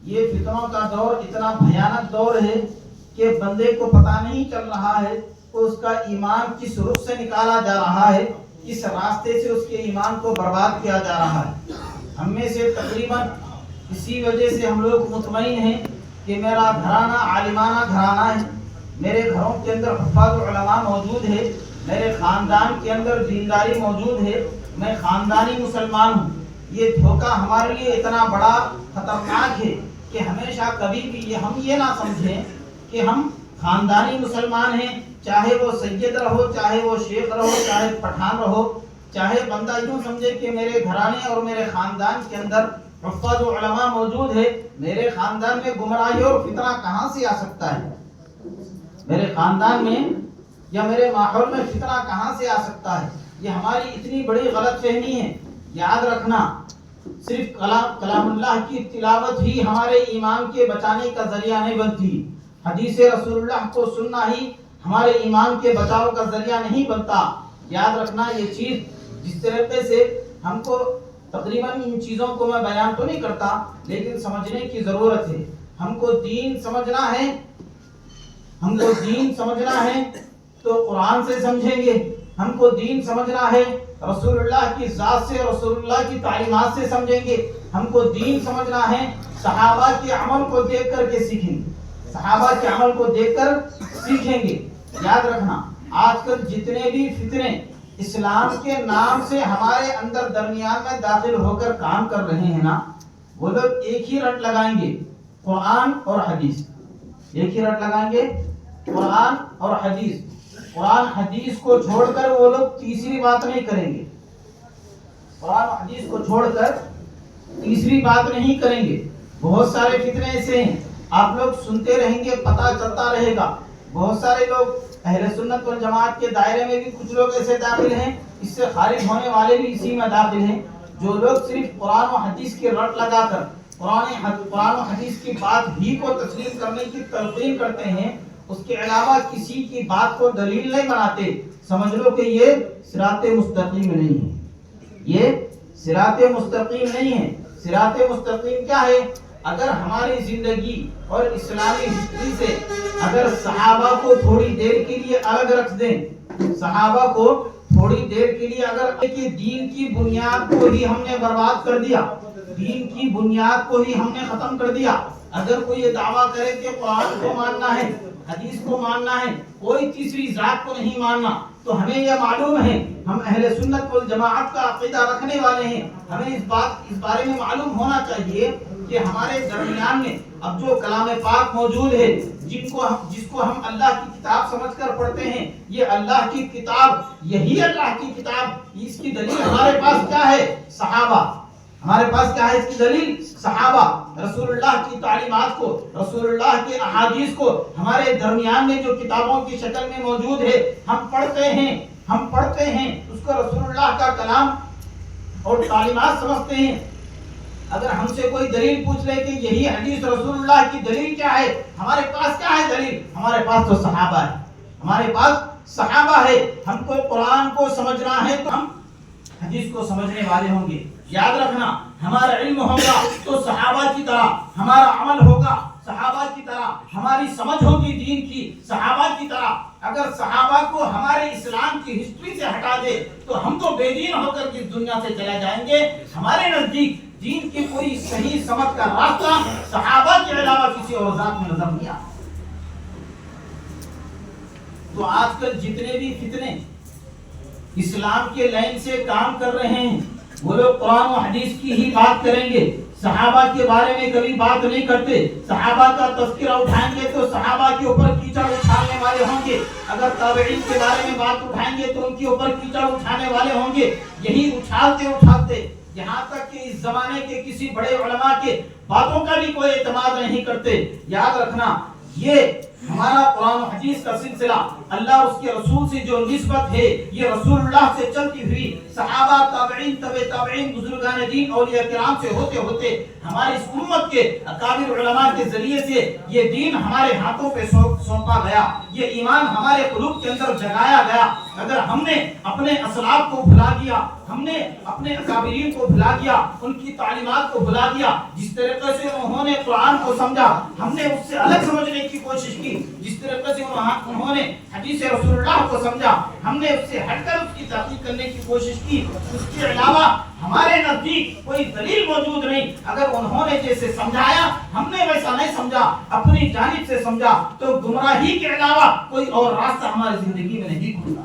یہ فتنوں کا دور اتنا بھیانک دور ہے کہ بندے کو پتہ نہیں چل رہا ہے کہ اس کا ایمان کس رخ سے نکالا جا رہا ہے، کس راستے سے اس کے ایمان کو برباد کیا جا رہا ہے۔ ہم میں سے تقریباً اسی وجہ سے ہم لوگ مطمئن ہیں کہ میرا گھرانہ عالمانہ گھرانہ ہے، میرے گھروں کے اندر حفاظ علماء موجود ہے، میرے خاندان کے اندر دینداری موجود ہے، میں خاندانی مسلمان ہوں۔ یہ دھوکہ ہمارے لیے اتنا بڑا خطرناک ہے کہ ہمیشہ کبھی بھی ہم یہ نہ سمجھیں کہ ہم خاندانی مسلمان ہیں، چاہے وہ سید رہو، چاہے وہ شیخ رہو، چاہے پٹھان رہو، چاہے بندہ یوں سمجھے کہ میرے گھرانے اور میرے خاندان کے اندر حفاظ علماء موجود ہے، میرے خاندان میں گمراہی اور فتنہ کہاں سے آ سکتا ہے؟ میرے خاندان میں یا میرے ماحول میں فتنہ کہاں سے آ سکتا ہے؟ یہ ہماری اتنی بڑی غلط فہمی ہے۔ یاد رکھنا، صرف کلام اللہ کی تلاوت ہی ہمارے ایمان کے بچانے کا ذریعہ نہیں بنتی، حدیث رسول اللہ کو سننا ہی ہمارے ایمان کے بچاؤ کا ذریعہ نہیں بنتا۔ یاد رکھنا یہ چیز، جس طریقے سے ہم کو تقریباً ان چیزوں کو میں بیان تو نہیں کرتا لیکن سمجھنے کی ضرورت ہے۔ ہم کو دین سمجھنا ہے، ہم کو دین سمجھنا ہے تو قرآن سے سمجھیں گے، ہم کو دین سمجھنا ہے رسول اللہ کی ذات سے، رسول اللہ کی تعلیمات سے سمجھیں گے، ہم کو دین سمجھنا ہے صحابہ کے عمل کو دیکھ کر کے سیکھیں گے، صحابہ کے عمل کو دیکھ کر سیکھیں گے۔ یاد رکھنا، آج کل جتنے بھی فتنے اسلام کے نام سے ہمارے اندر درمیان میں داخل ہو کر کام کر رہے ہیں نا، وہ لوگ ایک ہی رٹ لگائیں گے، قرآن اور حدیث، ایک ہی رٹ لگائیں گے، قرآن اور حدیث۔ قرآن حدیث کو چھوڑ کر وہ لوگ تیسری بات نہیں کریں گے، قرآن اور حدیث کو چھوڑ کر تیسری بات نہیں کریں گے۔ بہت سارے فتنے ایسے ہیں، آپ لوگ سنتے رہیں گے، پتہ چلتا رہے گا۔ بہت سارے لوگ اہل سنت والجماعت کے دائرے میں بھی کچھ لوگ ایسے داخل ہیں، اس سے خارج ہونے والے بھی اسی میں داخل ہیں، جو لوگ صرف قرآن و حدیث کی رٹ لگا کر قرآن و حدیث کی بات ہی کو تسلیم کرنے کی تلقین کرتے ہیں، اس کے علاوہ کسی کی بات کو دلیل نہیں بناتے، سمجھ لو کہ یہ صراط مستقیم نہیں ہے، یہ صراط مستقیم نہیں ہے۔ صراط مستقیم کیا ہے؟ اگر ہماری زندگی اور اسلامی ہسٹری سے اگر صحابہ کو تھوڑی دیر کے لیے الگ رکھ دیں، صحابہ کو تھوڑی دیر کے لیے اگر کہ دین کی بنیاد کو ہی ہم نے برباد کر دیا، دین کی بنیاد کو ہی ہم نے ختم کر دیا، اگر کوئی یہ دعویٰ کرے کہ قرآن کو ماننا ہے، حدیث کو ماننا ہے، کوئی تیسری ذات کو نہیں ماننا، تو ہمیں یہ معلوم ہے، ہم اہل سنت والجماعت کا عقیدہ رکھنے والے ہیں، ہمیں اس بارے میں معلوم ہونا چاہیے کہ ہمارے درمیان میں اب جو کلام پاک موجود ہے، جس کو ہم اللہ کی کتاب سمجھ کر پڑھتے ہیں، یہ اللہ کی کتاب، یہی اللہ کی کتاب، اس کی دلیل ہمارے پاس کیا ہے؟ صحابہ۔ ہمارے پاس کیا ہے اس کی دلیل؟ صحابہ، رسول اللہ کی تعلیمات کو، رسول اللہ کے احادیث کو ہمارے درمیان میں جو کتابوں کی شکل میں موجود ہے، ہم پڑھتے ہیں اس کو رسول اللہ کا کلام اور تعلیمات سمجھتے ہیں۔ اگر ہم سے کوئی دلیل پوچھ لے کہ یہی حدیث رسول اللہ کی دلیل کیا ہے، ہمارے پاس کیا ہے دلیل؟ ہمارے پاس تو صحابہ ہے، ہمارے پاس صحابہ ہے۔ ہم کو قرآن کو سمجھنا ہے تو ہم حدیث کو سمجھنے والے ہوں گے۔ یاد رکھنا، ہمارا علم ہوگا تو صحابہ کی طرح، ہمارا عمل ہوگا صحابہ کی طرح، ہماری سمجھ ہوگی دین کی صحابہ کی طرح۔ اگر صحابہ کو ہمارے اسلام کی ہسٹری سے ہٹا دے تو ہم تو بے دین ہو کر اس دنیا سے چلے جائیں گے۔ ہمارے نزدیک دین کی کوئی صحیح سمجھ کا راستہ صحابہ کے علاوہ کسی اور ذات میں نظر نہیں آتا۔ تو آج کل جتنے بھی فتنے اسلام کے لائن سے کام کر رہے ہیں، وہ لوگ قرآن و حدیث کی ہی بات کریں گے، صحابہ کے بارے میں کبھی بات نہیں کرتے۔ صحابہ کا تذکرہ اٹھائیں گے تو صحابہ کے اوپر کیچڑ اٹھانے والے ہوں گے، اگر تابعین کے بارے میں بات اٹھائیں گے تو ان کے اوپر کیچڑ اٹھانے والے ہوں گے۔ یہی اٹھالتے یہاں تک کہ اس زمانے کے کسی بڑے علماء کے باتوں کا بھی کوئی اعتماد نہیں کرتے۔ یاد رکھنا، یہ ہمارا قرآن و حدیث کا سلسلہ، اللہ اس کے رسول سے جو نسبت ہے، یہ رسول اللہ سے چلتی ہوئی صحابہ، تابعین، تبع تابعین، بزرگان دین، اولیاء کرام سے ہوتے ہوتے ہماری اس امت کے اکابر علماء کے ذریعے سے یہ دین ہمارے ہاتھوں پہ سونپا گیا، یہ ایمان ہمارے قلوب کے اندر جگایا گیا۔ اگر ہم نے اپنے اسلاف کو بھلا دیا, ہم نے اپنے اکابرین کو بھلا دیا, ان کی تعلیمات کو بھلا دیا, جس طریقے سے انہوں نے قرآن کو سمجھا ہم نے اس سے الگ سمجھنے کی کوشش کی, جس طریقے سے انہوں نے حدیث رسول اللہ کو سمجھا ہم نے اس سے ہٹ کر اس کی تحقیق کرنے کی کوشش کی. اس کے علاوہ ہمارے نزدیک کوئی دلیل موجود نہیں. اگر انہوں نے جیسے سمجھایا ہم نے ویسا نہیں سمجھا, اپنی جانب سے سمجھا, تو گمراہی کے علاوہ کوئی اور راستہ ہماری زندگی میں نہیں کھلتا.